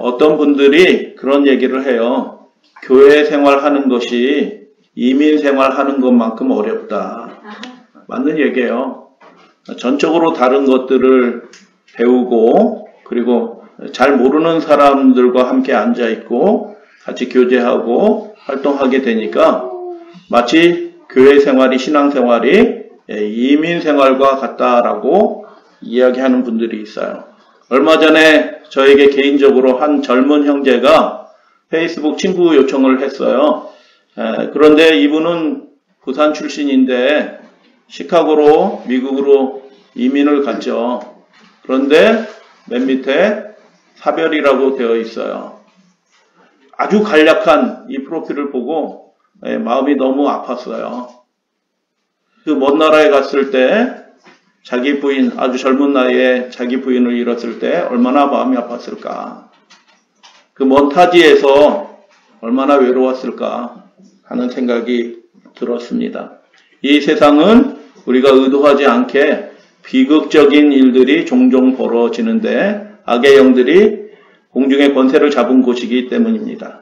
어떤 분들이 그런 얘기를 해요. 교회 생활하는 것이 이민 생활하는 것만큼 어렵다. 맞는 얘기예요. 전적으로 다른 것들을 배우고 그리고 잘 모르는 사람들과 함께 앉아있고 같이 교제하고 활동하게 되니까 마치 교회 생활이 신앙생활이 이민 생활과 같다라고 이야기하는 분들이 있어요. 얼마 전에 저에게 개인적으로 한 젊은 형제가 페이스북 친구 요청을 했어요. 그런데 이분은 부산 출신인데 시카고로 미국으로 이민을 갔죠. 그런데 맨 밑에 사별이라고 되어 있어요. 아주 간략한 이 프로필을 보고 마음이 너무 아팠어요. 그 먼 나라에 갔을 때 자기 부인, 아주 젊은 나이에 자기 부인을 잃었을 때 얼마나 마음이 아팠을까. 그 먼 타지에서 얼마나 외로웠을까 하는 생각이 들었습니다. 이 세상은 우리가 의도하지 않게 비극적인 일들이 종종 벌어지는데 악의 영들이 공중의 권세를 잡은 곳이기 때문입니다.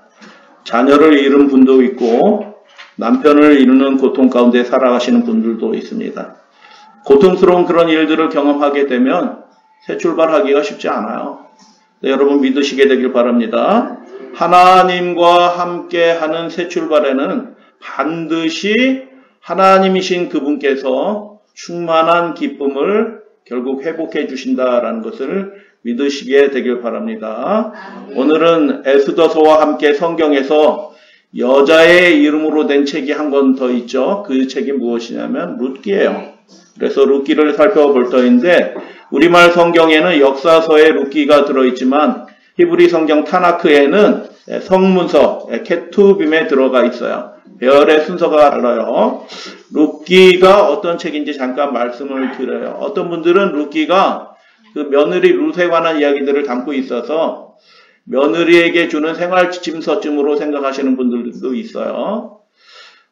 자녀를 잃은 분도 있고 남편을 잃는 고통 가운데 살아가시는 분들도 있습니다. 고통스러운 그런 일들을 경험하게 되면 새 출발하기가 쉽지 않아요. 네, 여러분 믿으시게 되길 바랍니다. 하나님과 함께하는 새 출발에는 반드시 하나님이신 그분께서 충만한 기쁨을 결국 회복해 주신다라는 것을 믿으시게 되길 바랍니다. 오늘은 에스더서와 함께 성경에서 여자의 이름으로 된 책이 한 권 더 있죠. 그 책이 무엇이냐면 룻기예요. 그래서 룻기를 살펴볼 터인데 우리말 성경에는 역사서에 룻기가 들어있지만 히브리 성경 타나크에는 성문서 케투빔에 들어가 있어요. 배열의 순서가 달라요. 룻기가 어떤 책인지 잠깐 말씀을 드려요. 어떤 분들은 룻기가 그 며느리 룻에 관한 이야기들을 담고 있어서 며느리에게 주는 생활 지침서쯤으로 생각하시는 분들도 있어요.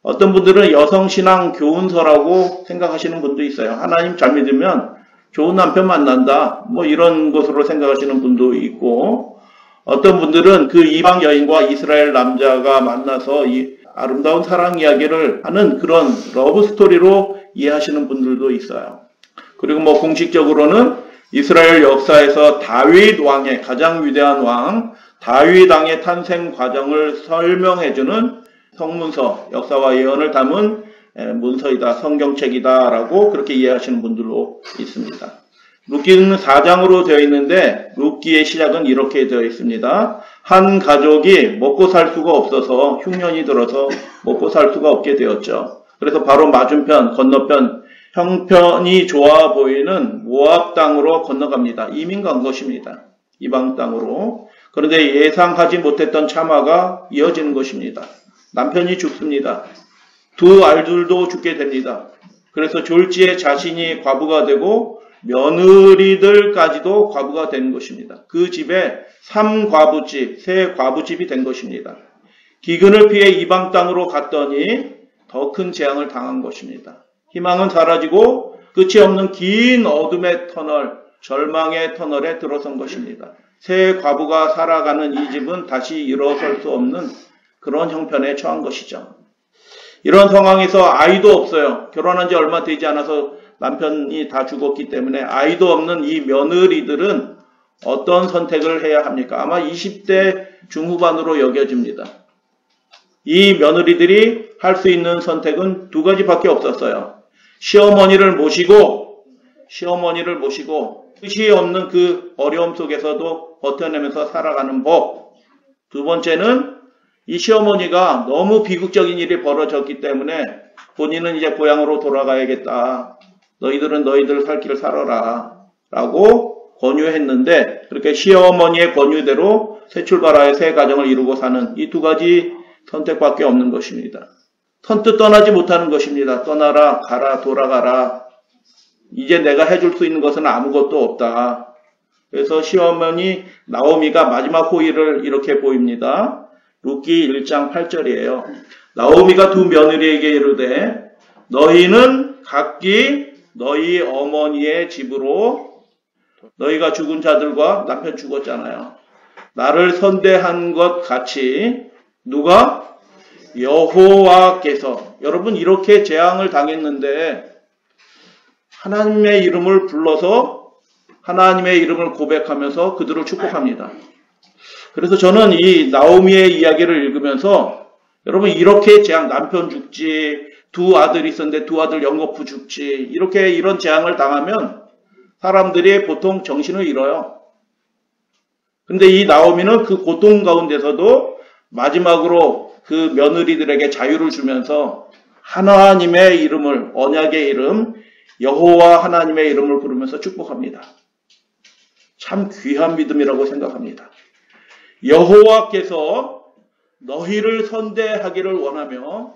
어떤 분들은 여성신앙 교훈서라고 생각하시는 분도 있어요. 하나님 잘 믿으면 좋은 남편 만난다. 뭐 이런 것으로 생각하시는 분도 있고 어떤 분들은 그 이방 여인과 이스라엘 남자가 만나서 이 아름다운 사랑 이야기를 하는 그런 러브 스토리로 이해하시는 분들도 있어요. 그리고 뭐 공식적으로는 이스라엘 역사에서 다윗 왕의 가장 위대한 왕 다윗 왕의 탄생 과정을 설명해주는 성문서, 역사와 예언을 담은 문서이다, 성경책이다 라고 그렇게 이해하시는 분들도 있습니다. 룻기는 4장으로 되어 있는데 룻기의 시작은 이렇게 되어 있습니다. 한 가족이 먹고 살 수가 없어서 흉년이 들어서 먹고 살 수가 없게 되었죠. 그래서 바로 맞은편, 건너편 형편이 좋아 보이는 모압 땅으로 건너갑니다. 이민 간 것입니다. 이방 땅으로. 그런데 예상하지 못했던 참화가 이어지는 것입니다. 남편이 죽습니다. 두 알들도 죽게 됩니다. 그래서 졸지에 자신이 과부가 되고 며느리들까지도 과부가 된 것입니다. 그 집에 3과부집, 3과부집이 된 것입니다. 기근을 피해 이방 땅으로 갔더니 더 큰 재앙을 당한 것입니다. 희망은 사라지고 끝이 없는 긴 어둠의 터널, 절망의 터널에 들어선 것입니다. 새 과부가 살아가는 이 집은 다시 일어설 수 없는 그런 형편에 처한 것이죠. 이런 상황에서 아이도 없어요. 결혼한 지 얼마 되지 않아서 남편이 다 죽었기 때문에 아이도 없는 이 며느리들은 어떤 선택을 해야 합니까? 아마 20대 중후반으로 여겨집니다. 이 며느리들이 할 수 있는 선택은 두 가지밖에 없었어요. 시어머니를 모시고 끝이 없는 그 어려움 속에서도 버텨내면서 살아가는 법. 두 번째는 이 시어머니가 너무 비극적인 일이 벌어졌기 때문에 본인은 이제 고향으로 돌아가야겠다. 너희들은 너희들 살 길을 살아라. 라고 권유했는데 그렇게 시어머니의 권유대로 새 출발하여 새 가정을 이루고 사는 이 두 가지 선택밖에 없는 것입니다. 선뜻 떠나지 못하는 것입니다. 떠나라, 가라, 돌아가라. 이제 내가 해줄 수 있는 것은 아무것도 없다. 그래서 시어머니 나오미가 마지막 호의를 이렇게 보입니다. 룻기 1장 8절이에요. 나오미가 두 며느리에게 이르되 너희는 각기 너희 어머니의 집으로 너희가 죽은 자들과 남편 죽었잖아요. 나를 선대한 것 같이 누가? 여호와께서. 여러분 이렇게 재앙을 당했는데 하나님의 이름을 불러서 하나님의 이름을 고백하면서 그들을 축복합니다. 그래서 저는 이 나오미의 이야기를 읽으면서 여러분 이렇게 재앙, 남편 죽지, 두 아들이 있었는데 두 아들 연거푸 죽지, 이런 재앙을 당하면 사람들이 보통 정신을 잃어요. 근데 이 나오미는 그 고통 가운데서도 마지막으로 그 며느리들에게 자유를 주면서 하나님의 이름을, 언약의 이름, 여호와 하나님의 이름을 부르면서 축복합니다. 참 귀한 믿음이라고 생각합니다. 여호와께서 너희를 선대하기를 원하며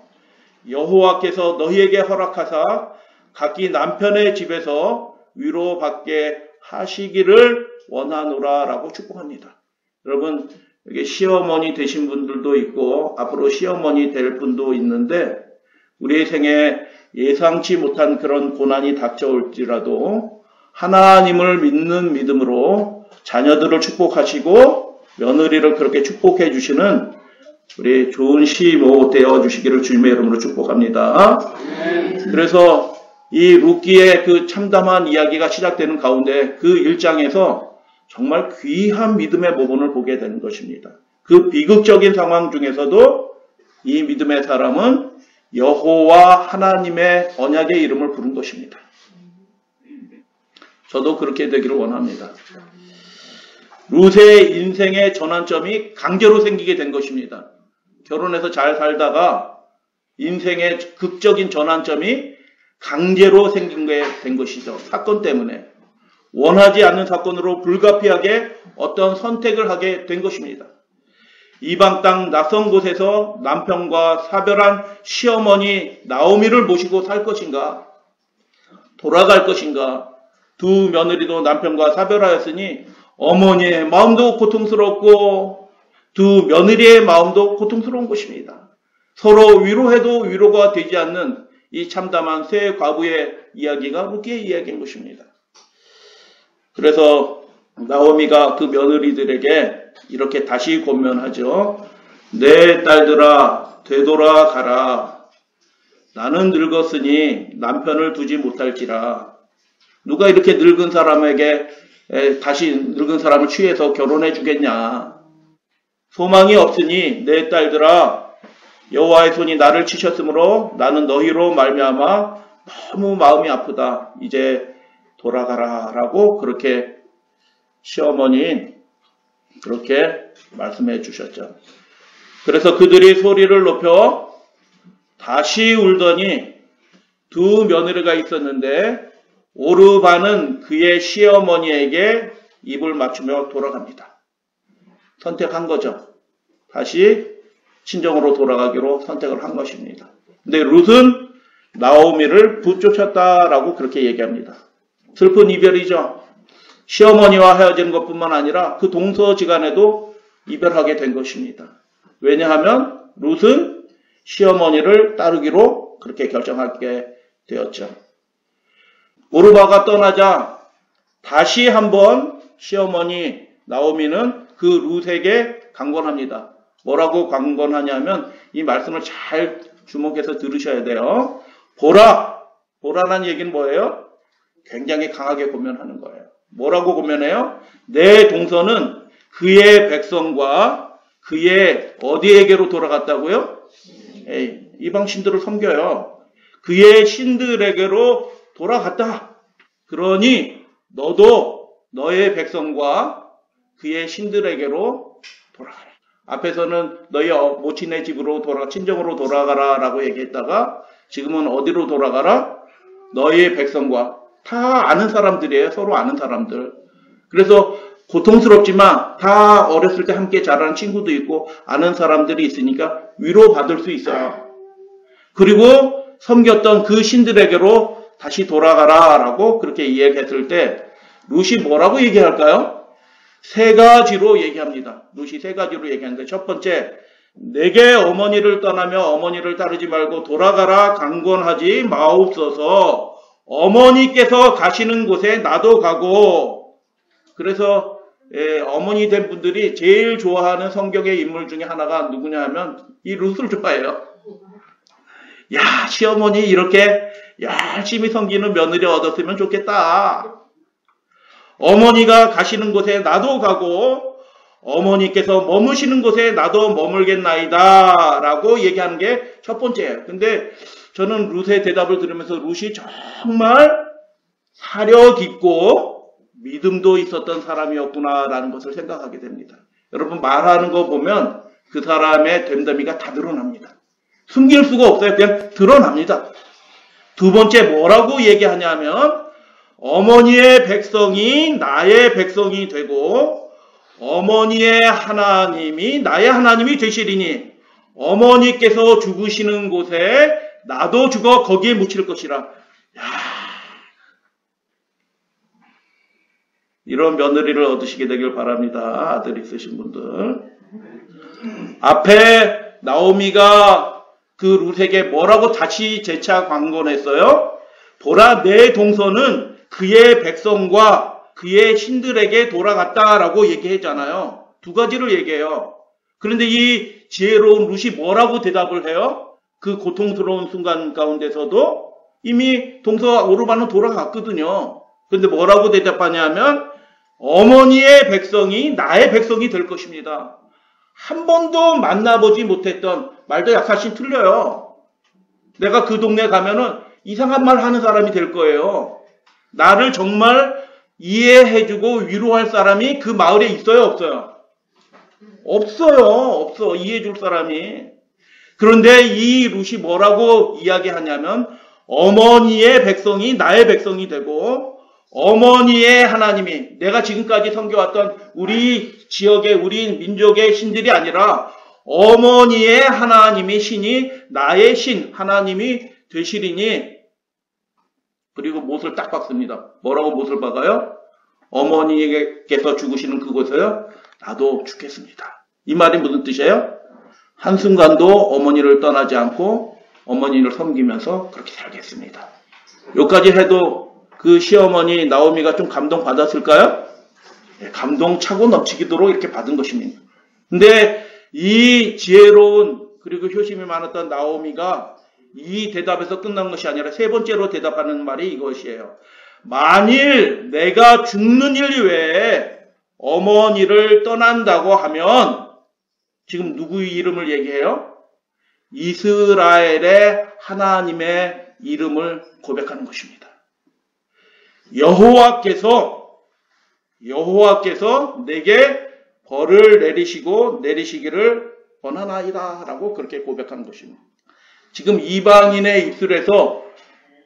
여호와께서 너희에게 허락하사 각기 남편의 집에서 위로받게 하시기를 원하노라 라고 축복합니다. 여러분 여기 시어머니 되신 분들도 있고 앞으로 시어머니 될 분도 있는데 우리의 생에 예상치 못한 그런 고난이 닥쳐올지라도 하나님을 믿는 믿음으로 자녀들을 축복하시고 며느리를 그렇게 축복해 주시는 우리 좋은 시모 되어 주시기를 주님의 이름으로 축복합니다. 그래서 이 룻기의 그 참담한 이야기가 시작되는 가운데 그 1장에서 정말 귀한 믿음의 모범을 보게 되는 것입니다. 그 비극적인 상황 중에서도 이 믿음의 사람은 여호와 하나님의 언약의 이름을 부른 것입니다. 저도 그렇게 되기를 원합니다. 룻의 인생의 전환점이 강제로 생기게 된 것입니다. 결혼해서 잘 살다가 인생의 극적인 전환점이 강제로 생긴 게 된 것이죠. 사건 때문에. 원하지 않는 사건으로 불가피하게 어떤 선택을 하게 된 것입니다. 이방 땅 낯선 곳에서 남편과 사별한 시어머니 나오미를 모시고 살 것인가? 돌아갈 것인가? 두 며느리도 남편과 사별하였으니 어머니의 마음도 고통스럽고 두 며느리의 마음도 고통스러운 것입니다. 서로 위로해도 위로가 되지 않는 이 참담한 세 과부의 이야기가 룻기의 이야기인 것입니다. 그래서 나오미가 그 며느리들에게 이렇게 다시 권면하죠. 내 딸들아 되돌아가라. 나는 늙었으니 남편을 두지 못할지라. 누가 이렇게 늙은 사람에게 다시 늙은 사람을 취해서 결혼해 주겠냐. 소망이 없으니 내 딸들아 여호와의 손이 나를 치셨으므로 나는 너희로 말미암아 너무 마음이 아프다. 이제 돌아가라 라고 그렇게 시어머니 그렇게 말씀해 주셨죠. 그래서 그들이 소리를 높여 다시 울더니 두 며느리가 있었는데 오르바는 그의 시어머니에게 입을 맞추며 돌아갑니다. 선택한 거죠. 다시 친정으로 돌아가기로 선택을 한 것입니다. 근데 룻은 나오미를 붙쫓았다라고 그렇게 얘기합니다. 슬픈 이별이죠. 시어머니와 헤어지는 것뿐만 아니라 그 동서지간에도 이별하게 된 것입니다. 왜냐하면 룻은 시어머니를 따르기로 그렇게 결정하게 되었죠. 오르바가 떠나자 다시 한번 시어머니 나오미는 그 룻에게 강권합니다. 뭐라고 강권하냐면 이 말씀을 잘 주목해서 들으셔야 돼요. 보라! 보라라는 얘기는 뭐예요? 굉장히 강하게 고면하는 거예요. 뭐라고 고면해요? 내 동서는 그의 백성과 그의 어디에게로 돌아갔다고요? 이방 신들을 섬겨요. 그의 신들에게로 돌아갔다. 그러니 너도 너의 백성과 그의 신들에게로 돌아가라. 앞에서는 너희 모친의 집으로 친정으로 돌아가라 라고 얘기했다가 지금은 어디로 돌아가라? 너희의 백성과. 다 아는 사람들이에요. 서로 아는 사람들. 그래서 고통스럽지만 다 어렸을 때 함께 자라는 친구도 있고 아는 사람들이 있으니까 위로받을 수 있어요. 그리고 섬겼던 그 신들에게로 다시 돌아가라 라고 그렇게 이야기했을 때 룻이 뭐라고 얘기할까요? 세 가지로 얘기합니다. 룻이 세 가지로 얘기하는데 첫 번째, 내게 어머니를 떠나며 어머니를 따르지 말고 돌아가라 강권하지 마옵소서. 어머니께서 가시는 곳에 나도 가고. 그래서 어머니 된 분들이 제일 좋아하는 성경의 인물 중에 하나가 누구냐 하면 이 룻을 좋아해요. 야, 시어머니 이렇게 열심히 섬기는 며느리 얻었으면 좋겠다. 어머니가 가시는 곳에 나도 가고 어머니께서 머무시는 곳에 나도 머물겠나이다 라고 얘기하는 게 첫 번째예요. 근데 저는 룻의 대답을 들으면서 룻이 정말 사력 있고 믿음도 있었던 사람이었구나라는 것을 생각하게 됩니다. 여러분 말하는 거 보면 그 사람의 됨됨이가 다 드러납니다. 숨길 수가 없어요. 그냥 드러납니다. 두 번째 뭐라고 얘기하냐면 어머니의 백성이 나의 백성이 되고 어머니의 하나님이 나의 하나님이 되시리니 어머니께서 죽으시는 곳에 나도 죽어 거기에 묻힐 것이라. 야, 이런 며느리를 얻으시게 되길 바랍니다. 아들 있으신 분들. 앞에 나오미가 그 룻에게 뭐라고 다시 재차 강권했어요? 보라, 내 동서는 그의 백성과 그의 신들에게 돌아갔다라고 얘기했잖아요. 두 가지를 얘기해요. 그런데 이 지혜로운 룻이 뭐라고 대답을 해요? 그 고통스러운 순간 가운데서도 이미 동서 오르반은 돌아갔거든요. 그런데 뭐라고 대답하냐면 어머니의 백성이 나의 백성이 될 것입니다. 한 번도 만나보지 못했던, 말도 약하신 틀려요. 내가 그 동네 가면은 이상한 말 하는 사람이 될 거예요. 나를 정말 이해해주고 위로할 사람이 그 마을에 있어요, 없어요? 없어요. 없어. 이해해줄 사람이. 그런데 이 룻이 뭐라고 이야기하냐면 어머니의 백성이 나의 백성이 되고 어머니의 하나님이, 내가 지금까지 섬겨왔던 우리 지역의 우리 민족의 신들이 아니라 어머니의 하나님이 신이 나의 신 하나님이 되시리니. 그리고 못을 딱 박습니다. 뭐라고 못을 박아요? 어머니께서 죽으시는 그곳에요 나도 죽겠습니다. 이 말이 무슨 뜻이에요? 한순간도 어머니를 떠나지 않고 어머니를 섬기면서 그렇게 살겠습니다. 여기까지 해도 그 시어머니 나오미가 좀 감동받았을까요? 네, 감동 차고 넘치도록 이렇게 받은 것입니다. 근데 이 지혜로운 그리고 효심이 많았던 나오미가 이 대답에서 끝난 것이 아니라 세 번째로 대답하는 말이 이것이에요. 만일 내가 죽는 일 외에 어머니를 떠난다고 하면, 지금 누구의 이름을 얘기해요? 이스라엘의 하나님의 이름을 고백하는 것입니다. 여호와께서 내게 벌을 내리시기를 원하나이다 라고 그렇게 고백하는 것입니다. 지금 이방인의 입술에서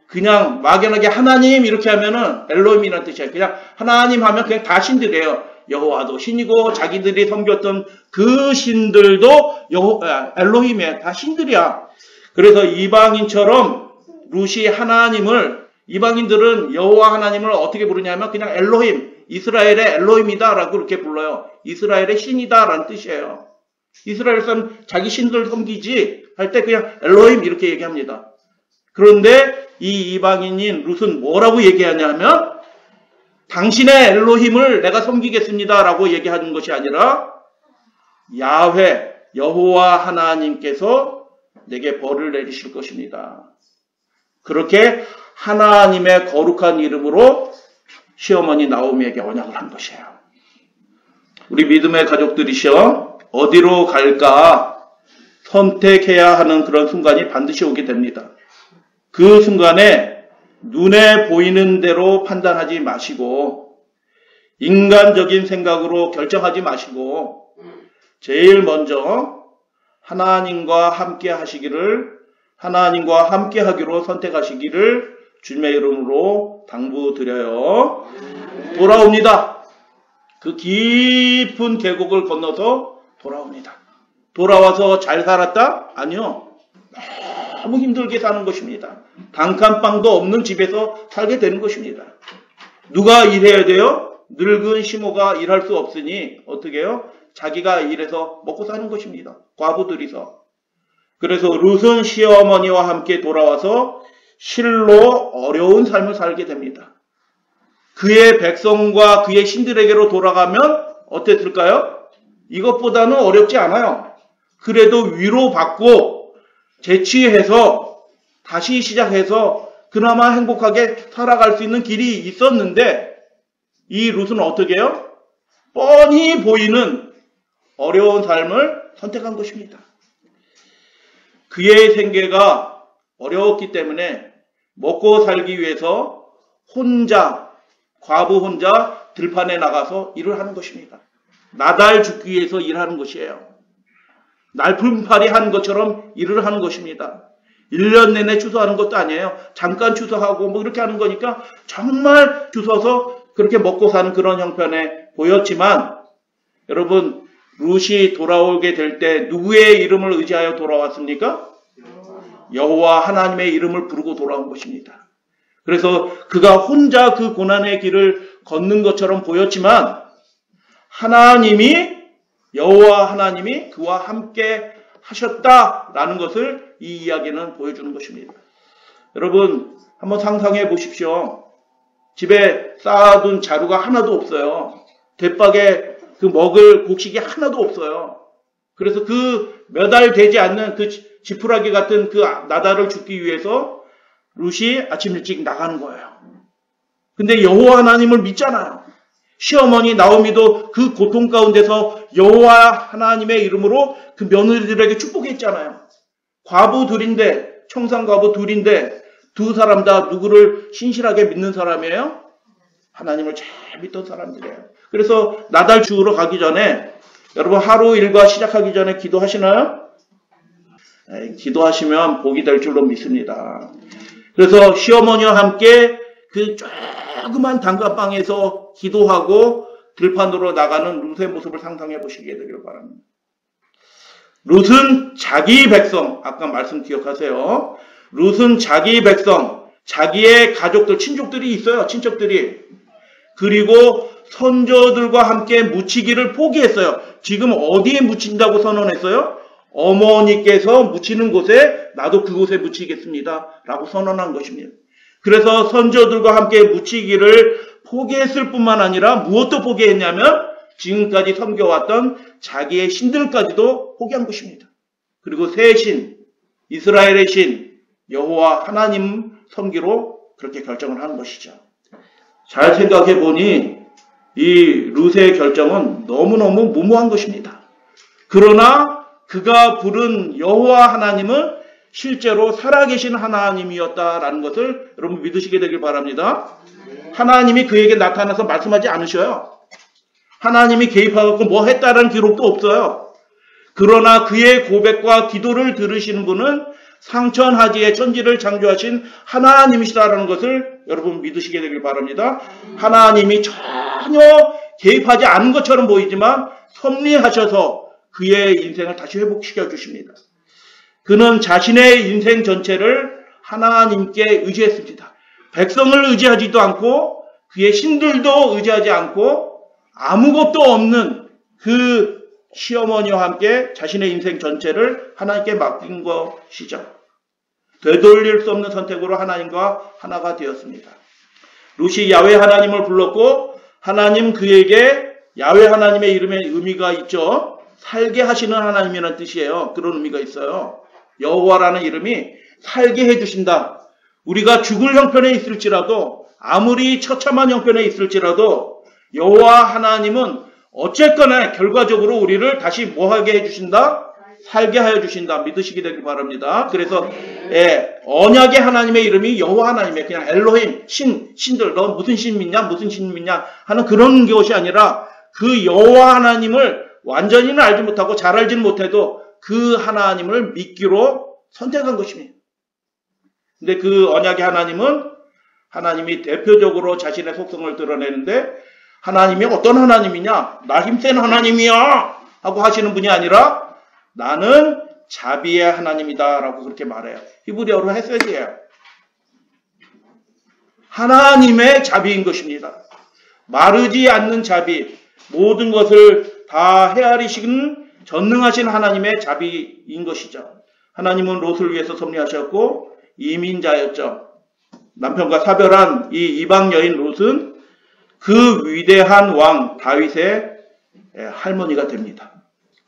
그냥 막연하게 하나님 이렇게 하면은 엘로힘이라는 뜻이에요. 그냥 하나님 하면 그냥 다 신들이에요. 여호와도 신이고 자기들이 섬겼던 그 신들도 엘로힘이에요. 다 신들이야. 그래서 이방인처럼 룻이 이방인들은 여호와 하나님을 어떻게 부르냐면 그냥 엘로힘, 이스라엘의 엘로힘이다 라고 이렇게 불러요. 이스라엘의 신이다 라는 뜻이에요. 이스라엘 사람 자기 신들 섬기지 할 때 그냥 엘로힘 이렇게 얘기합니다. 그런데 이 이방인인 룻은 뭐라고 얘기하냐면 당신의 엘로힘을 내가 섬기겠습니다 라고 얘기하는 것이 아니라 야훼, 여호와 하나님께서 내게 벌을 내리실 것입니다. 그렇게 하나님의 거룩한 이름으로 시어머니 나오미에게 언약을 한 것이에요. 우리 믿음의 가족들이시여 어디로 갈까 선택해야 하는 그런 순간이 반드시 오게 됩니다. 그 순간에 눈에 보이는 대로 판단하지 마시고 인간적인 생각으로 결정하지 마시고 제일 먼저 하나님과 함께 하기로 선택하시기를 주님의 이름으로 당부드려요. 돌아옵니다. 그 깊은 계곡을 건너서 돌아옵니다. 돌아와서 잘 살았다? 아니요. 너무 힘들게 사는 것입니다. 단칸방도 없는 집에서 살게 되는 것입니다. 누가 일해야 돼요? 늙은 시모가 일할 수 없으니 어떻게 해요? 자기가 일해서 먹고 사는 것입니다. 과부들이서. 그래서 룻은 시어머니와 함께 돌아와서 실로 어려운 삶을 살게 됩니다. 그의 백성과 그의 신들에게로 돌아가면 어땠을까요? 이것보다는 어렵지 않아요. 그래도 위로받고 재취해서 다시 시작해서 그나마 행복하게 살아갈 수 있는 길이 있었는데 이 룻은 어떻게 해요? 뻔히 보이는 어려운 삶을 선택한 것입니다. 그의 생계가 어려웠기 때문에 먹고 살기 위해서 혼자, 과부 혼자 들판에 나가서 일을 하는 것입니다. 나달 죽기 위해서 일하는 것이에요. 날품팔이 한 것처럼 일을 하는 것입니다. 1년 내내 추수하는 것도 아니에요. 잠깐 추수하고 뭐 그렇게 하는 거니까 정말 추수해서 그렇게 먹고 사는 그런 형편에 보였지만 여러분 룻이 돌아오게 될 때 누구의 이름을 의지하여 돌아왔습니까? 여호와 하나님의 이름을 부르고 돌아온 것입니다. 그래서 그가 혼자 그 고난의 길을 걷는 것처럼 보였지만 여호와 하나님이 그와 함께 하셨다라는 것을 이 이야기는 보여주는 것입니다. 여러분 한번 상상해 보십시오. 집에 쌓아둔 자루가 하나도 없어요. 대박에 그 먹을 곡식이 하나도 없어요. 그래서 그 몇 알 되지 않는 그 지푸라기 같은 그 나달을 줍기 위해서 룻이 아침 일찍 나가는 거예요. 근데 여호와 하나님을 믿잖아요. 시어머니 나오미도 그 고통 가운데서 여호와 하나님의 이름으로 그 며느리들에게 축복했잖아요. 과부 둘인데, 청산과부 둘인데 두 사람 다 누구를 신실하게 믿는 사람이에요? 하나님을 잘 믿던 사람들이에요. 그래서 나달 주우러 가기 전에 여러분 하루 일과 시작하기 전에 기도하시나요? 기도하시면 복이 될 줄로 믿습니다. 그래서 시어머니와 함께 그 조그만 단칸방에서 기도하고 들판으로 나가는 룻의 모습을 상상해 보시게 되기를 바랍니다. 룻은 자기 백성, 아까 말씀 기억하세요. 룻은 자기 백성, 자기의 가족들, 친족들이 있어요. 친척들이. 그리고 선조들과 함께 묻히기를 포기했어요. 지금 어디에 묻힌다고 선언했어요? 어머니께서 묻히는 곳에 나도 그곳에 묻히겠습니다. 라고 선언한 것입니다. 그래서 선조들과 함께 묻히기를 포기했을 뿐만 아니라 무엇도 포기했냐면 지금까지 섬겨왔던 자기의 신들까지도 포기한 것입니다. 그리고 새 신, 이스라엘의 신, 여호와 하나님 섬기로 그렇게 결정을 하는 것이죠. 잘 생각해 보니 이 룻의 결정은 너무너무 무모한 것입니다. 그러나 그가 부른 여호와 하나님은 실제로 살아계신 하나님이었다라는 것을 여러분 믿으시게 되길 바랍니다. 하나님이 그에게 나타나서 말씀하지 않으셔요. 하나님이 개입하고 뭐 했다는 기록도 없어요. 그러나 그의 고백과 기도를 들으시는 분은 상천하지의 천지를 창조하신 하나님이시다라는 것을 여러분 믿으시게 되길 바랍니다. 하나님이 전혀 개입하지 않은 것처럼 보이지만 섭리하셔서 그의 인생을 다시 회복시켜 주십니다. 그는 자신의 인생 전체를 하나님께 의지했습니다. 백성을 의지하지도 않고 그의 신들도 의지하지 않고 아무것도 없는 그 시어머니와 함께 자신의 인생 전체를 하나님께 맡긴 것이죠. 되돌릴 수 없는 선택으로 하나님과 하나가 되었습니다. 룻이 야훼 하나님을 불렀고 하나님 그에게 야훼 하나님의 이름에 의미가 있죠. 살게 하시는 하나님이라는 뜻이에요. 그런 의미가 있어요. 여호와라는 이름이 살게 해주신다. 우리가 죽을 형편에 있을지라도 아무리 처참한 형편에 있을지라도 여호와 하나님은 어쨌거나 결과적으로 우리를 다시 뭐하게 해주신다? 살게 하여 주신다. 믿으시게 되길 바랍니다. 그래서 언약의 하나님의 이름이 여호와 하나님이에요. 그냥 엘로힘, 신들 너 무슨 신 믿냐? 무슨 신 믿냐? 하는 그런 것이 아니라 그 여호와 하나님을 완전히는 알지 못하고 잘 알지는 못해도 그 하나님을 믿기로 선택한 것입니다. 근데 그 언약의 하나님은 하나님이 대표적으로 자신의 속성을 드러내는데 하나님이 어떤 하나님이냐? 나 힘센 하나님이야! 하고 하시는 분이 아니라 나는 자비의 하나님이다 라고 그렇게 말해요. 히브리어로 헤세드예요. 하나님의 자비인 것입니다. 마르지 않는 자비, 모든 것을 다 헤아리시는 전능하신 하나님의 자비인 것이죠. 하나님은 롯을 위해서 섭리하셨고 이민자였죠. 남편과 사별한 이 이방 여인 롯은 그 위대한 왕 다윗의 할머니가 됩니다.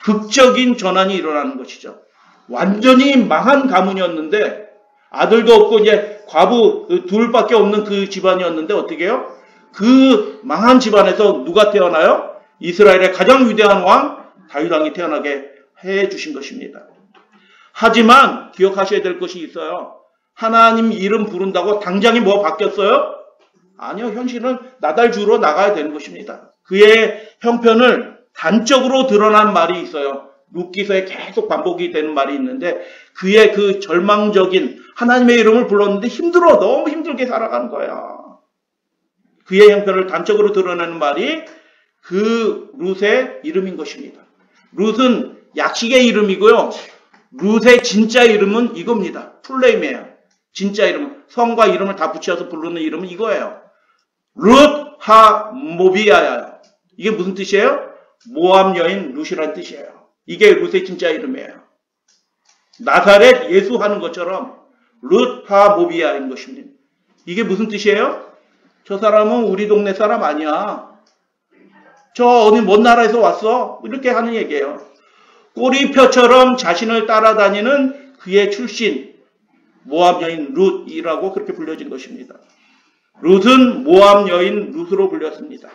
극적인 전환이 일어나는 것이죠. 완전히 망한 가문이었는데 아들도 없고 이제 과부 둘밖에 없는 그 집안이었는데 어떻게 해요? 그 망한 집안에서 누가 태어나요? 이스라엘의 가장 위대한 왕 다윗 왕이 태어나게 해 주신 것입니다. 하지만 기억하셔야 될 것이 있어요. 하나님 이름 부른다고 당장에 뭐 바뀌었어요? 아니요. 현실은 나달주로 나가야 되는 것입니다. 그의 형편을 단적으로 드러난 말이 있어요. 룻기서에 계속 반복이 되는 말이 있는데 그의 그 절망적인 하나님의 이름을 불렀는데 힘들어. 너무 힘들게 살아가는 거야. 그의 형편을 단적으로 드러내는 말이 그 룻의 이름인 것입니다. 룻은 약식의 이름이고요. 룻의 진짜 이름은 이겁니다. 풀네임이에요. 진짜 이름은 성과 이름을 다 붙여서 부르는 이름은 이거예요. 룻 하 모비아야. 이게 무슨 뜻이에요? 모압 여인 룻이라는 뜻이에요. 이게 룻의 진짜 이름이에요. 나사렛 예수 하는 것처럼 룻 하 모비아인 것입니다. 이게 무슨 뜻이에요? 저 사람은 우리 동네 사람 아니야. 저 어디 먼 나라에서 왔어. 이렇게 하는 얘기예요. 꼬리표처럼 자신을 따라다니는 그의 출신 모압 여인 룻이라고 그렇게 불려진 것입니다. 룻은 모압 여인 룻으로 불렸습니다.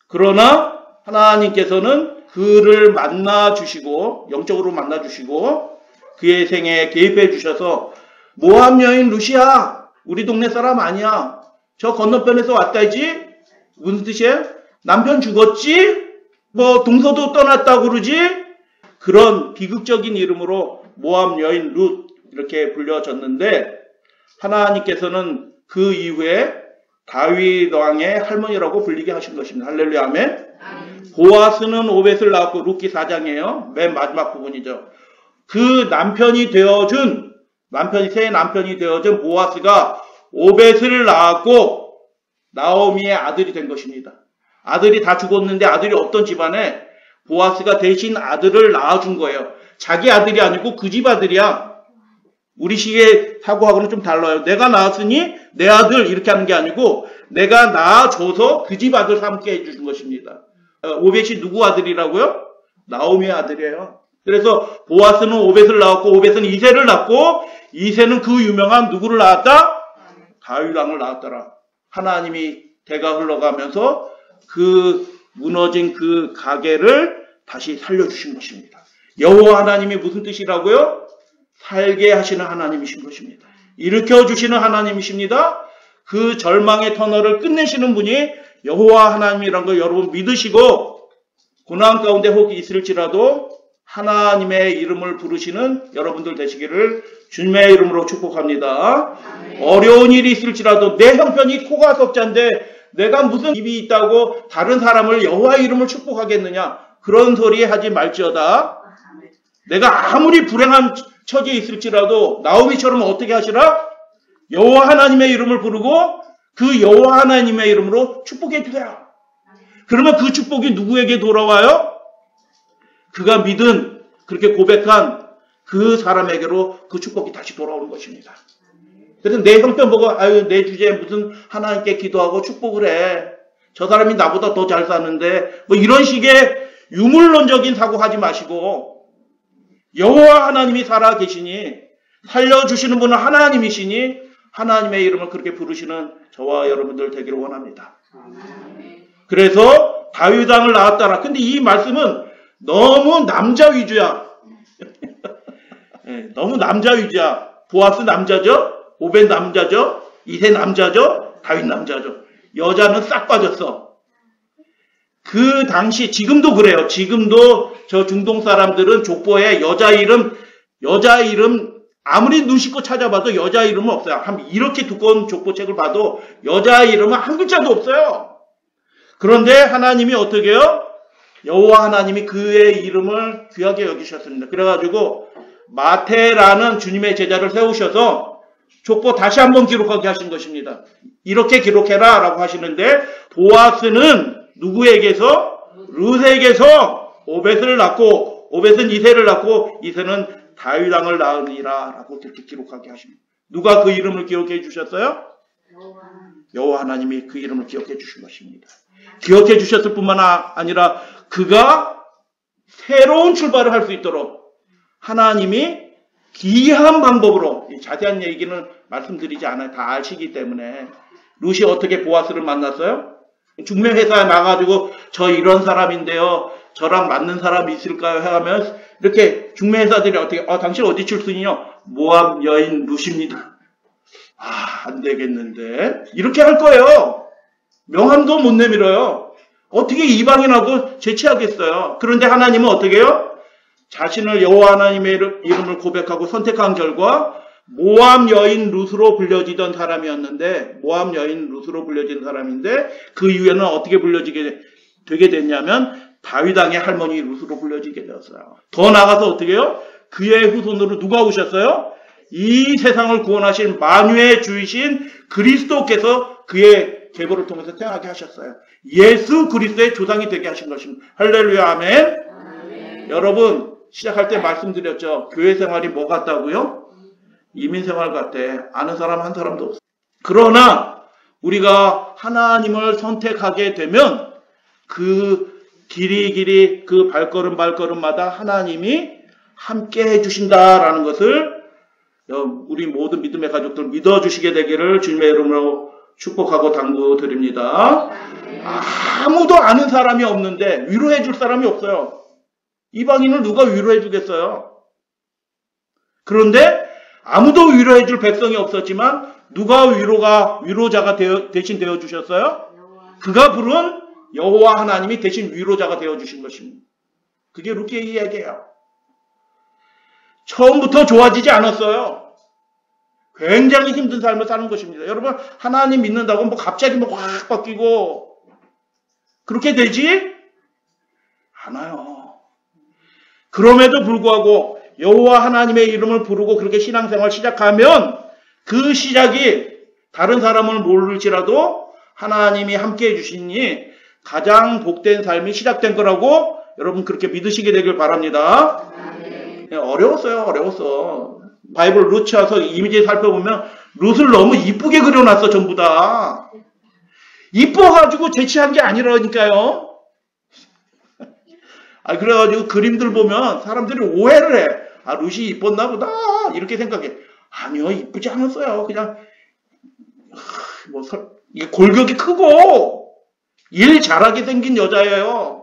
그러나 하나님께서는 그를 만나주시고 영적으로 만나주시고 그의 생애에 개입해 주셔서 모압 여인 룻이야. 우리 동네 사람 아니야. 저 건너편에서 왔다지. 무슨 뜻이에요? 남편 죽었지? 뭐 동서도 떠났다고 그러지? 그런 비극적인 이름으로 모압 여인 룻 이렇게 불려졌는데 하나님께서는 그 이후에 다윗 왕의 할머니라고 불리게 하신 것입니다. 할렐루야 아멘. 보아스는 오벳을 낳았고 룻기 4장이에요. 맨 마지막 부분이죠. 그 남편이 되어준 새 남편이 되어준 보아스가 오벳을 낳았고 나오미의 아들이 된 것입니다. 아들이 다 죽었는데 아들이 없던 집안에 보아스가 대신 아들을 낳아준 거예요. 자기 아들이 아니고 그 집 아들이야. 우리 시기의 사고하고는 좀 달라요. 내가 낳았으니 내 아들 이렇게 하는 게 아니고 내가 낳아줘서 그 집 아들 삼게 해주신 것입니다. 오벳이 누구 아들이라고요? 나오미의 아들이에요. 그래서 보아스는 오벳을 낳았고 오벳은 이새를 낳고 이새는 그 유명한 누구를 낳았다? 다윗 왕을 낳았더라. 하나님이 대가 흘러가면서 그 무너진 그 가게를 다시 살려주신 것입니다. 여호와 하나님이 무슨 뜻이라고요? 살게 하시는 하나님이신 것입니다. 일으켜주시는 하나님이십니다. 그 절망의 터널을 끝내시는 분이 여호와 하나님이라는 걸 여러분 믿으시고 고난 가운데 혹 있을지라도 하나님의 이름을 부르시는 여러분들 되시기를 주님의 이름으로 축복합니다. 어려운 일이 있을지라도 내 형편이 코가 석자인데 내가 무슨 입이 있다고 다른 사람을 여호와의 이름을 축복하겠느냐. 그런 소리 하지 말지어다. 내가 아무리 불행한 처지에 있을지라도 나오미처럼 어떻게 하시라? 여호와 하나님의 이름을 부르고 그 여호와 하나님의 이름으로 축복해 주세요. 그러면 그 축복이 누구에게 돌아와요? 그가 믿은 그렇게 고백한 그 사람에게로 그 축복이 다시 돌아오는 것입니다. 그래서 내 형편 보고 아유 내 주제에 무슨 하나님께 기도하고 축복을 해. 저 사람이 나보다 더 잘 사는데 뭐 이런 식의 유물론적인 사고하지 마시고 여호와 하나님이 살아 계시니 살려주시는 분은 하나님이시니 하나님의 이름을 그렇게 부르시는 저와 여러분들 되기를 원합니다. 그래서 다윗 왕을 낳았다라. 근데 이 말씀은 너무 남자 위주야. 너무 남자 위주야. 보아스 남자죠. 오벳 남자죠. 이새 남자죠. 다윗 남자죠. 여자는 싹 빠졌어. 그 당시 지금도 그래요. 지금도 저 중동 사람들은 족보에 여자 이름 아무리 눈 씻고 찾아봐도 여자 이름은 없어요. 이렇게 두꺼운 족보책을 봐도 여자 이름은 한 글자도 없어요. 그런데 하나님이 어떻게 해요? 여호와 하나님이 그의 이름을 귀하게 여기셨습니다. 그래가지고 마태라는 주님의 제자를 세우셔서 족보 다시 한번 기록하게 하신 것입니다. 이렇게 기록해라 라고 하시는데 보아스는 누구에게서? 룻에게서 오벳을 낳고 오벳은 이새를 낳고 이새는 다윗 왕을 낳으니라 라고 그렇게 기록하게 하십니다. 누가 그 이름을 기억해 주셨어요? 여호와 하나님이 그 이름을 기억해 주신 것입니다. 기억해 주셨을 뿐만 아니라 그가 새로운 출발을 할 수 있도록 하나님이 기이한 방법으로, 자세한 얘기는 말씀드리지 않아요. 다 아시기 때문에. 룻이 어떻게 보아스를 만났어요? 중매회사에 나가지고 저 이런 사람인데요, 저랑 맞는 사람이 있을까요? 하면 이렇게 중매회사들이 어떻게, 당신 어디 출신이요? 모압 여인 룻입니다. 안 되겠는데. 이렇게 할 거예요. 명함도 못 내밀어요. 어떻게 이방인하고 재치하겠어요. 그런데 하나님은 어떻게 해요? 자신을 여호와 하나님의 이름을 고백하고 선택한 결과 모압 여인 룻으로 불려지던 사람이었는데, 모압 여인 룻으로 불려진 사람인데, 그 이후에는 어떻게 불려지게 되게 됐냐면 다윗 왕의 할머니 룻으로 불려지게 되었어요. 더 나아가서 어떻게 해요? 그의 후손으로 누가 오셨어요? 이 세상을 구원하신 만유의 주이신 그리스도께서 그의 계보를 통해서 태어나게 하셨어요. 예수 그리스도의 조상이 되게 하신 것입니다. 할렐루야, 아멘. 아멘. 여러분, 시작할 때 말씀드렸죠. 교회 생활이 뭐 같다고요? 이민 생활 같아. 아는 사람 한 사람도 없어. 그러나 우리가 하나님을 선택하게 되면 그 길이 그 발걸음마다 하나님이 함께 해주신다라는 것을 우리 모든 믿음의 가족들 믿어주시게 되기를 주님의 이름으로 축복하고 당부드립니다. 아무도 아는 사람이 없는데 위로해 줄 사람이 없어요. 이방인을 누가 위로해 주겠어요? 그런데 아무도 위로해 줄 백성이 없었지만 누가 위로자가 대신 되어 주셨어요? 그가 부른 여호와 하나님이 대신 위로자가 되어 주신 것입니다. 그게 룻의 이야기예요. 처음부터 좋아지지 않았어요. 굉장히 힘든 삶을 사는 것입니다. 여러분, 하나님 믿는다고 갑자기 확 바뀌고 그렇게 되지 않아요. 그럼에도 불구하고 여호와 하나님의 이름을 부르고 그렇게 신앙생활 시작하면 그 시작이 다른 사람을 모를지라도 하나님이 함께 해주시니 가장 복된 삶이 시작된 거라고 여러분 그렇게 믿으시게 되길 바랍니다. 어려웠어. 바이블 룻 와서 이미지 살펴보면 룻을 너무 이쁘게 그려놨어. 전부 다 이뻐가지고 재치한 게 아니라니까요. 그래가지고 그림들 보면 사람들이 오해를 해. 룻이 이뻤나 보다 이렇게 생각해. 아니요, 이쁘지 않았어요. 그냥 이게 골격이 크고 일 잘하게 생긴 여자예요.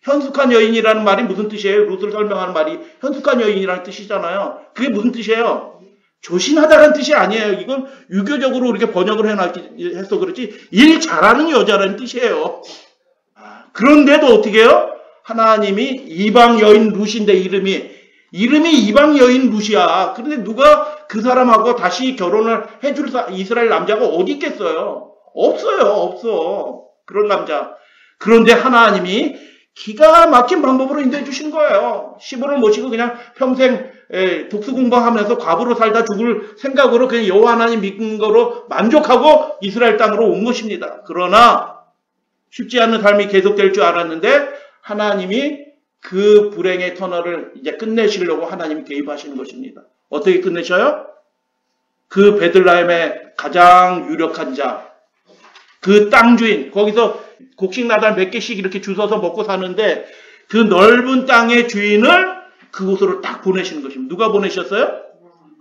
현숙한 여인이라는 말이 무슨 뜻이에요? 룻을 설명하는 말이 현숙한 여인이라는 뜻이잖아요. 그게 무슨 뜻이에요? 조신하다는 뜻이 아니에요. 이건 유교적으로 이렇게 번역을 해서 그렇지 일 잘하는 여자라는 뜻이에요. 그런데도 어떻게 해요? 하나님이 이방 여인 룻인데 이름이 이방 여인 룻이야. 그런데 누가 그 사람하고 다시 결혼을 해줄 이스라엘 남자가 어디 있겠어요? 없어. 그런 남자. 그런데 하나님이 기가 막힌 방법으로 인도해 주신 거예요. 시부를 모시고 그냥 평생 독수 공부하면서 과부로 살다 죽을 생각으로 그냥 여호와 하나님 믿는 거로 만족하고 이스라엘 땅으로 온 것입니다. 그러나 쉽지 않은 삶이 계속될 줄 알았는데 하나님이 그 불행의 터널을 이제 끝내시려고 하나님이 개입하시는 것입니다. 어떻게 끝내셔요? 그 베들레헴의 가장 유력한 자, 그 땅 주인, 거기서 곡식 나달 몇 개씩 이렇게 주워서 먹고 사는데 그 넓은 땅의 주인을 그곳으로 딱 보내시는 것입니다. 누가 보내셨어요?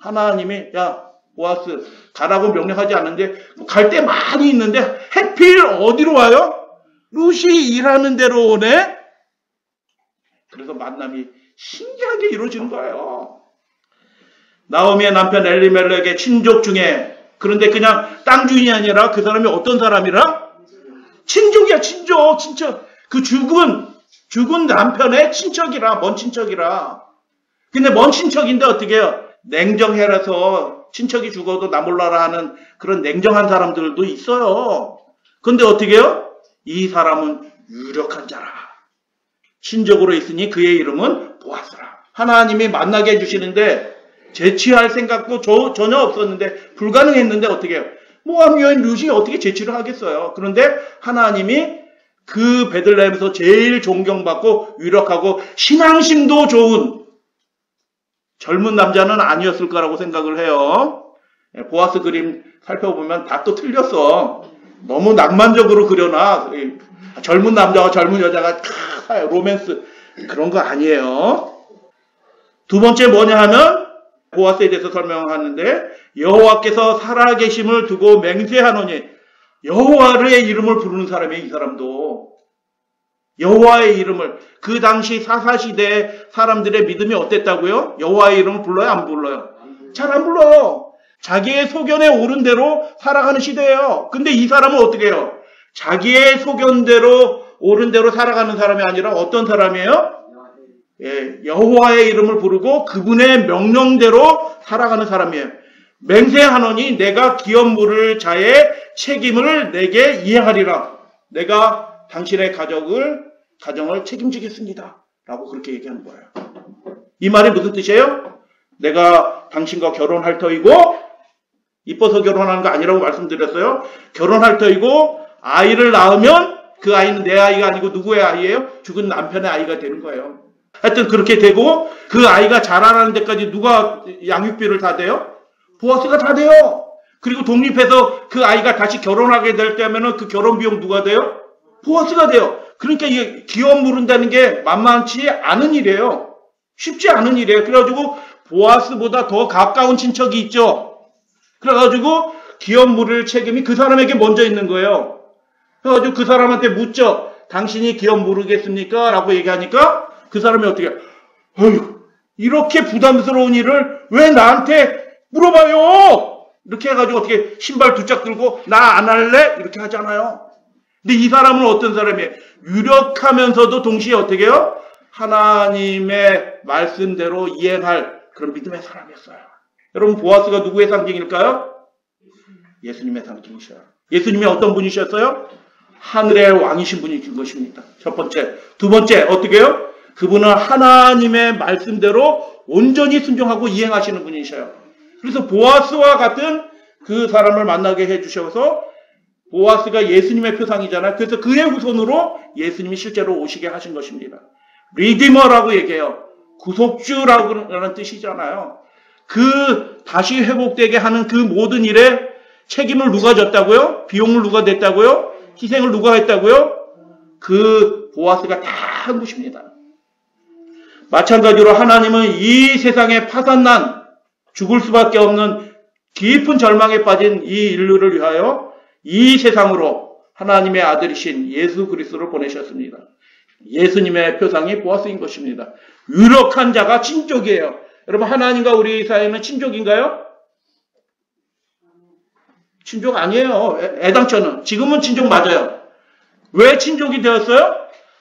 하나님이 야 보아스 가라고 명령하지 않는데 갈 데 많이 있는데 해필 어디로 와요? 룻이 일하는 데로 오네? 그래서 만남이 신기하게 이루어지는 거예요. 나오미의 남편 엘리멜렉의 친족 중에, 그런데 그냥 땅 주인이 아니라 그 사람이 어떤 사람이라? 친족이야, 친척. 그 죽은 남편의 친척이라, 먼 친척이라. 근데 먼 친척인데 어떻게 해요? 냉정해라서 친척이 죽어도 나 몰라라 하는 그런 냉정한 사람들도 있어요. 근데 어떻게 해요? 이 사람은 유력한 자라. 친족으로 있으니 그의 이름은 보아스라. 하나님이 만나게 해주시는데 재취할 생각도 전혀 없었는데 불가능했는데 어떻게 해요? 모압 여인 룻이 어떻게 재취를 하겠어요? 그런데 하나님이 그 베들레헴에서 제일 존경받고 유력하고 신앙심도 좋은 젊은 남자는 아니었을 거라고 생각을 해요. 보아스 그림 살펴보면 다 또 틀렸어. 너무 낭만적으로 그려놔. 젊은 남자와 젊은 여자가 로맨스 그런 거 아니에요. 두 번째 뭐냐 하면 보아스에 대해서 설명하는데 여호와께서 살아계심을 두고 맹세하노니 여호와의 이름을 부르는 사람이에요. 이 사람도 여호와의 이름을 그 당시 사사시대의 사람들의 믿음이 어땠다고요? 여호와의 이름을 불러요? 안 불러요? 잘 안 불러요. 자기의 소견에 오른 대로 살아가는 시대예요. 근데 이 사람은 어떻게 해요? 자기의 소견대로 오른 대로 살아가는 사람이 아니라 어떤 사람이에요? 예, 여호와의 이름을 부르고 그분의 명령대로 살아가는 사람이에요. 맹세하노니 내가 기업 물을 자의 책임을 내게 이해하리라. 내가 당신의 가정을 책임지겠습니다. 라고 그렇게 얘기하는 거예요. 이 말이 무슨 뜻이에요? 내가 당신과 결혼할 터이고, 이뻐서 결혼하는 거 아니라고 말씀드렸어요. 결혼할 터이고 아이를 낳으면 그 아이는 내 아이가 아니고 누구의 아이예요? 죽은 남편의 아이가 되는 거예요. 하여튼 그렇게 되고 그 아이가 자라나는 데까지 누가 양육비를 다 대요? 보아스가 다 돼요. 그리고 독립해서 그 아이가 다시 결혼하게 될 때면은 그 결혼 비용 누가 돼요? 보아스가 돼요. 그러니까 이게 기업 물은다는 게 만만치 않은 일이에요. 쉽지 않은 일이에요. 그래가지고 보아스보다 더 가까운 친척이 있죠. 그래가지고 기업 물을 책임이 그 사람에게 먼저 있는 거예요. 그래가지고 그 사람한테 묻죠. 당신이 기업 물으겠습니까? 라고 얘기하니까 그 사람이 어떻게 어휴, 이렇게 부담스러운 일을 왜 나한테 물어봐요? 이렇게 해가지고 어떻게 신발 두 짝 들고 나 안 할래? 이렇게 하잖아요. 근데 이 사람은 어떤 사람이에요? 유력하면서도 동시에 어떻게 해요? 하나님의 말씀대로 이행할 그런 믿음의 사람이었어요. 여러분 보아스가 누구의 상징일까요? 예수님의 상징이셔요. 예수님이 어떤 분이셨어요? 하늘의 왕이신 분이신 것입니다. 첫 번째. 두 번째 어떻게 해요? 그분은 하나님의 말씀대로 온전히 순종하고 이행하시는 분이셔요. 그래서 보아스와 같은 그 사람을 만나게 해주셔서 보아스가 예수님의 표상이잖아요. 그래서 그의 후손으로 예수님이 실제로 오시게 하신 것입니다. 리디머라고 얘기해요. 구속주라고 하는 뜻이잖아요. 그 다시 회복되게 하는 그 모든 일에 책임을 누가 졌다고요? 비용을 누가 냈다고요? 희생을 누가 했다고요? 그 보아스가 다 한 것입니다. 마찬가지로 하나님은 이 세상에 파산난 죽을 수밖에 없는 깊은 절망에 빠진 이 인류를 위하여 이 세상으로 하나님의 아들이신 예수 그리스도를 보내셨습니다. 예수님의 표상이 보아스인 것입니다. 유력한 자가 친족이에요. 여러분 하나님과 우리 사이는 친족인가요? 친족 아니에요. 애당초는. 지금은 친족 맞아요. 왜 친족이 되었어요?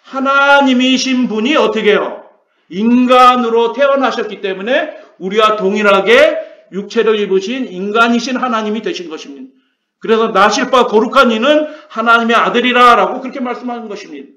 하나님이신 분이 어떻게 해요? 인간으로 태어나셨기 때문에 우리와 동일하게 육체를 입으신 인간이신 하나님이 되신 것입니다. 그래서 나실 바 거룩한 이는 하나님의 아들이라 라고 그렇게 말씀하는 것입니다.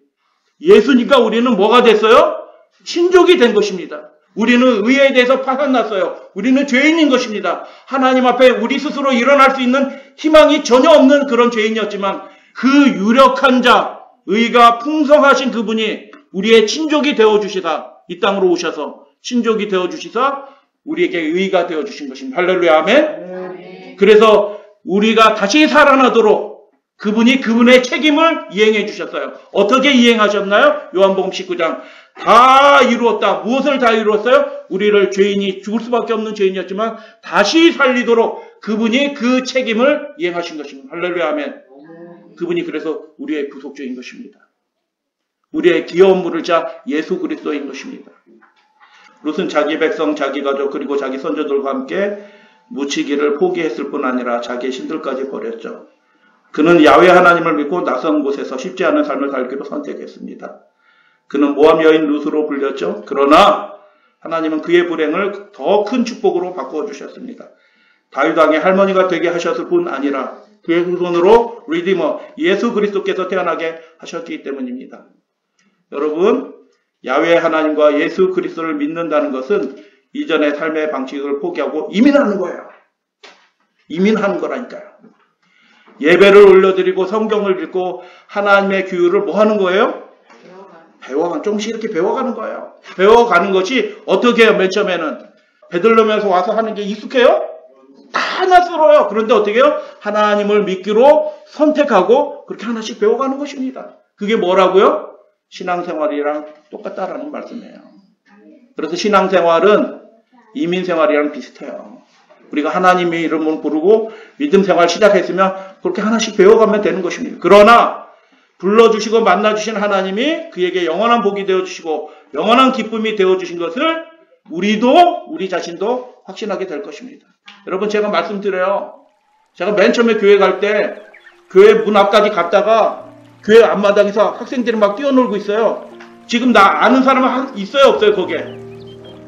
예수님과 우리는 뭐가 됐어요? 친족이 된 것입니다. 우리는 의에 대해서 파산났어요. 우리는 죄인인 것입니다. 하나님 앞에 우리 스스로 일어날 수 있는 희망이 전혀 없는 그런 죄인이었지만 그 유력한 자, 의가 풍성하신 그분이 우리의 친족이 되어주시다. 이 땅으로 오셔서 친족이 되어주시사 우리에게 의가 되어주신 것입니다. 할렐루야 아멘. 그래서 우리가 다시 살아나도록 그분이 그분의 책임을 이행해 주셨어요. 어떻게 이행하셨나요? 요한복음 19장. 다 이루었다. 무엇을 다 이루었어요? 우리를 죄인이 죽을 수밖에 없는 죄인이었지만 다시 살리도록 그분이 그 책임을 이행하신 것입니다. 할렐루야 아멘. 그분이 그래서 우리의 구속주인 것입니다. 우리의 귀여운 물을 자 예수 그리스도인 것입니다. 롯은 자기 백성, 자기 가족 그리고 자기 선조들과 함께 묻히기를 포기했을 뿐 아니라 자기의 신들까지 버렸죠. 그는 야훼 하나님을 믿고 낯선 곳에서 쉽지 않은 삶을 살기로 선택했습니다. 그는 모함 여인 룻으로 불렸죠. 그러나 하나님은 그의 불행을 더 큰 축복으로 바꾸어 주셨습니다. 다윗 왕의 할머니가 되게 하셨을 뿐 아니라 그의 후손으로 리디머 예수 그리스도께서 태어나게 하셨기 때문입니다. 여러분, 야훼 하나님과 예수 그리스도를 믿는다는 것은 이전의 삶의 방식을 포기하고 이민하는 거예요. 이민하는 거라니까요. 예배를 올려드리고 성경을 읽고 하나님의 규율을 뭐 하는 거예요? 배워가는, 조금씩 이렇게 배워가는 거예요. 배워가는 것이 어떻게 해요? 맨 처음에는 베들레헴에서 와서 하는 게 익숙해요? 다 낯설어요. 그런데 어떻게 해요? 하나님을 믿기로 선택하고 그렇게 하나씩 배워가는 것입니다. 그게 뭐라고요? 신앙생활이랑 똑같다라는 말씀이에요. 그래서 신앙생활은 이민생활이랑 비슷해요. 우리가 하나님의 이름을 부르고 믿음생활 시작했으면 그렇게 하나씩 배워가면 되는 것입니다. 그러나 불러주시고 만나주신 하나님이 그에게 영원한 복이 되어주시고 영원한 기쁨이 되어주신 것을 우리 자신도 확신하게 될 것입니다. 여러분, 제가 말씀드려요. 제가 맨 처음에 교회 갈 때 교회 문 앞까지 갔다가 교회 앞마당에서 학생들이 막 뛰어놀고 있어요. 지금 나 아는 사람은 있어요, 없어요? 거기에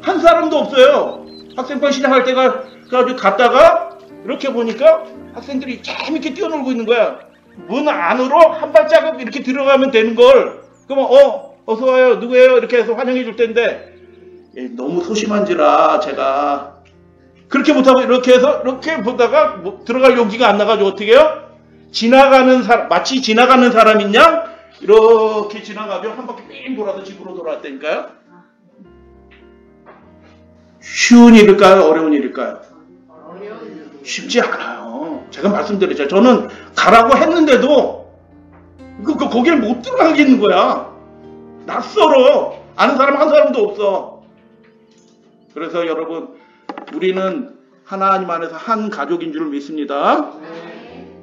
한 사람도 없어요. 학생반 시작할 때가 그래가지고 갔다가 이렇게 보니까 학생들이 재밌게 뛰어놀고 있는 거야. 문 안으로 한 발자국 이렇게 들어가면 되는 걸. 그러면 어서 와요, 누구예요? 이렇게 해서 환영해 줄 텐데 너무 소심한지라 제가 그렇게 못하고 이렇게 해서 이렇게 보다가 들어갈 용기가 안 나가지고 어떻게 해요? 마치 지나가는 사람인 양 이렇게 지나가면 한 바퀴 삥 돌아서 집으로 돌아왔다니까요. 쉬운 일일까요? 어려운 일일까요? 쉽지 않아요. 제가 말씀드렸죠. 저는 가라고 했는데도 거기를 못 들어가겠는 거야. 낯설어. 아는 사람 한 사람도 없어. 그래서 여러분, 우리는 하나님 안에서 한 가족인 줄 믿습니다.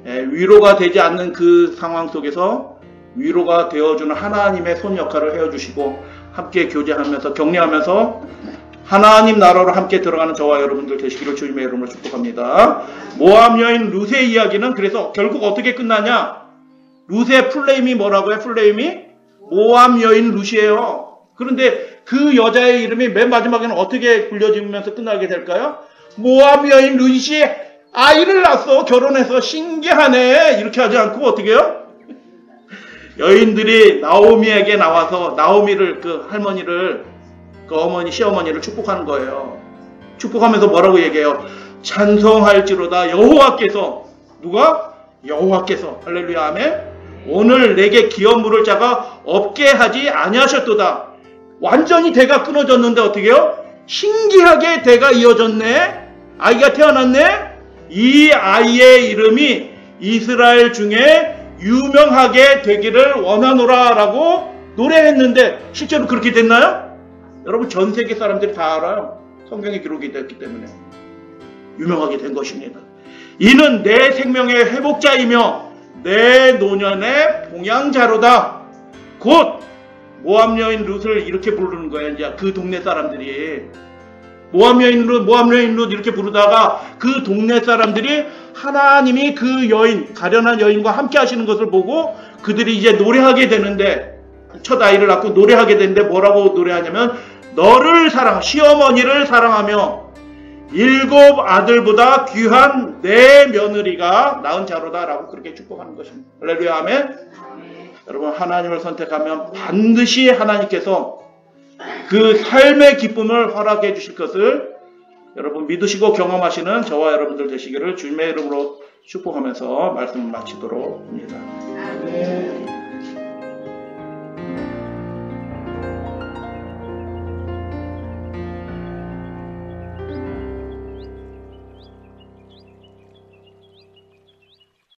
위로가 되지 않는 그 상황 속에서 위로가 되어주는 하나님의 손 역할을 해주시고 함께 교제하면서 격려하면서 하나님 나라로 함께 들어가는 저와 여러분들 되시기를 주님의 이름으로 축복합니다. 모압 여인 룻의 이야기는 그래서 결국 어떻게 끝나냐? 룻의 풀네임이 뭐라고요? 풀네임이 모압 여인 룻이에요. 그런데 그 여자의 이름이 맨 마지막에는 어떻게 불려지면서 끝나게 될까요? 모압 여인 룻이 아이를 낳았어. 결혼해서 신기하네. 이렇게 하지 않고 어떻게 해요? 여인들이 나오미에게 나와서 나오미를 그 할머니를 그 어머니 시어머니를 축복하는 거예요. 축복하면서 뭐라고 얘기해요? 찬송할지로다 여호와께서 누가? 여호와께서 할렐루야 아멘. 오늘 내게 기업 물을 자가 없게 하지 아니하셨도다. 완전히 대가 끊어졌는데 어떻게 해요? 신기하게 대가 이어졌네. 아이가 태어났네. 이 아이의 이름이 이스라엘 중에 유명하게 되기를 원하노라 라고 노래했는데 실제로 그렇게 됐나요? 여러분, 전 세계 사람들이 다 알아요. 성경에 기록이 됐기 때문에 유명하게 된 것입니다. 이는 내 생명의 회복자이며 내 노년의 봉양자로다. 곧 모압 여인 룻을 이렇게 부르는 거예요. 이제 그 동네 사람들이 모압 여인 룻 이렇게 부르다가 그 동네 사람들이 하나님이 그 여인, 가련한 여인과 함께 하시는 것을 보고 그들이 이제 노래하게 되는데, 첫 아이를 낳고 노래하게 되는데 뭐라고 노래하냐면 너를 시어머니를 사랑하며 7 아들보다 귀한 내 며느리가 낳은 자로다 라고 그렇게 축복하는 것입니다. 할렐루야 아멘. 여러분, 하나님을 선택하면 반드시 하나님께서 그 삶의 기쁨을 허락해 주실 것을 여러분 믿으시고 경험하시는 저와 여러분들 되시기를 주님의 이름으로 축복하면서 말씀을 마치도록 합니다. 아멘.